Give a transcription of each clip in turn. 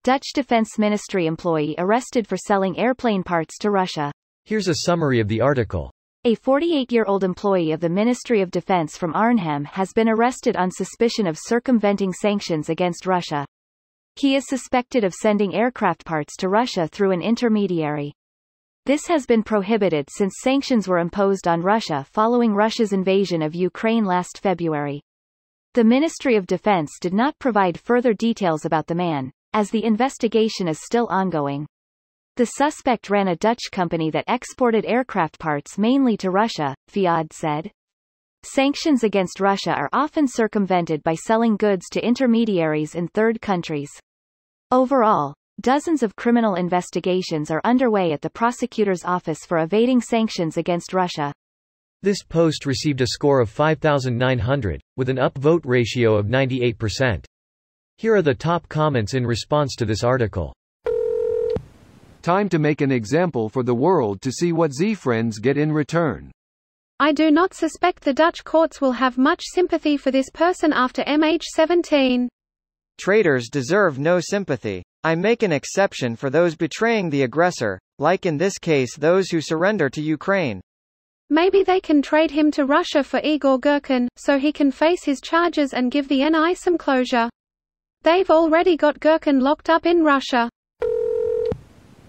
Dutch Defense Ministry employee arrested for selling airplane parts to Russia. Here's a summary of the article. A 48-year-old employee of the Ministry of Defense from Arnhem has been arrested on suspicion of circumventing sanctions against Russia. He is suspected of sending aircraft parts to Russia through an intermediary. This has been prohibited since sanctions were imposed on Russia following Russia's invasion of Ukraine last February. The Ministry of Defense did not provide further details about the man, as the investigation is still ongoing. The suspect ran a Dutch company that exported aircraft parts mainly to Russia, FIAD said. Sanctions against Russia are often circumvented by selling goods to intermediaries in third countries. Overall, dozens of criminal investigations are underway at the prosecutor's office for evading sanctions against Russia. This post received a score of 5,900, with an upvote ratio of 98%. Here are the top comments in response to this article. Time to make an example for the world to see what Z-friends get in return. I do not suspect the Dutch courts will have much sympathy for this person after MH17. Traitors deserve no sympathy. I make an exception for those betraying the aggressor, like in this case those who surrender to Ukraine. Maybe they can trade him to Russia for Igor Girkin, so he can face his charges and give the NI some closure. They've already got Girkin locked up in Russia.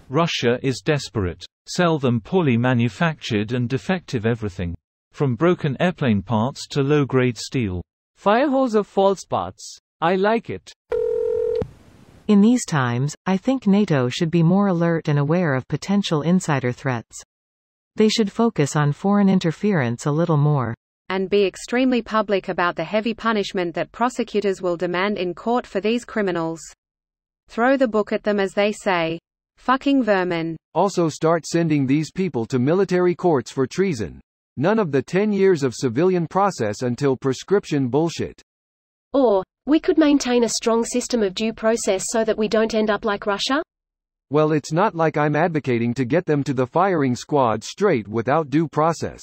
Russia is desperate. Sell them poorly manufactured and defective everything. From broken airplane parts to low-grade steel. Firehose of false parts. I like it. In these times, I think NATO should be more alert and aware of potential insider threats. They should focus on foreign interference a little more. And be extremely public about the heavy punishment that prosecutors will demand in court for these criminals. Throw the book at them, as they say. Fucking vermin. Also start sending these people to military courts for treason. None of the 10 years of civilian process until prescription bullshit. Or, we could maintain a strong system of due process so that we don't end up like Russia? Well, it's not like I'm advocating to get them to the firing squad straight without due process.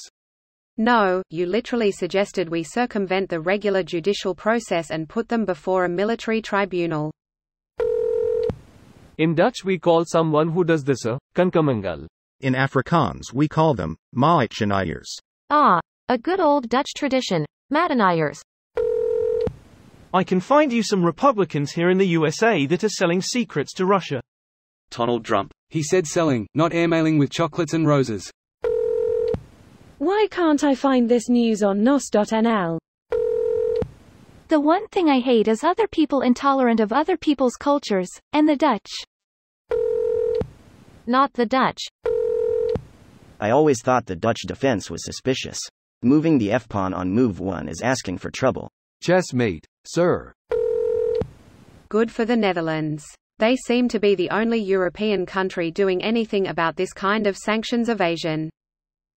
No, you literally suggested we circumvent the regular judicial process and put them before a military tribunal. In Dutch we call someone who does this a kunkamangal. In Afrikaans we call them maaitjeniers. Ah, a good old Dutch tradition, Madeneiers. I can find you some Republicans here in the USA that are selling secrets to Russia. Donald Trump. He said selling, not airmailing with chocolates and roses. Why can't I find this news on nos.nl? The one thing I hate is other people intolerant of other people's cultures, and the Dutch. Not the Dutch. I always thought the Dutch defense was suspicious. Moving the F-pawn on move 1 is asking for trouble. Chessmate, sir. Good for the Netherlands. They seem to be the only European country doing anything about this kind of sanctions evasion.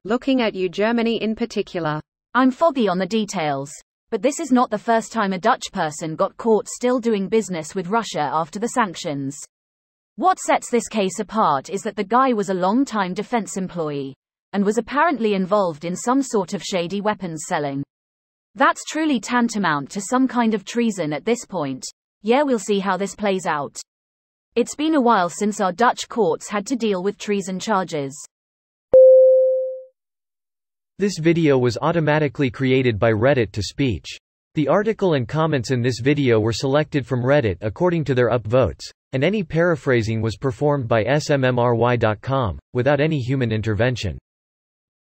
Looking at you, Germany in particular. I'm foggy on the details, but this is not the first time a Dutch person got caught still doing business with Russia after the sanctions. What sets this case apart is that the guy was a long-time defense employee, and was apparently involved in some sort of shady weapons selling. That's truly tantamount to some kind of treason at this point. Yeah, we'll see how this plays out. It's been a while since our Dutch courts had to deal with treason charges. This video was automatically created by Reddit to speech. The article and comments in this video were selected from Reddit according to their upvotes, and any paraphrasing was performed by smmry.com, without any human intervention.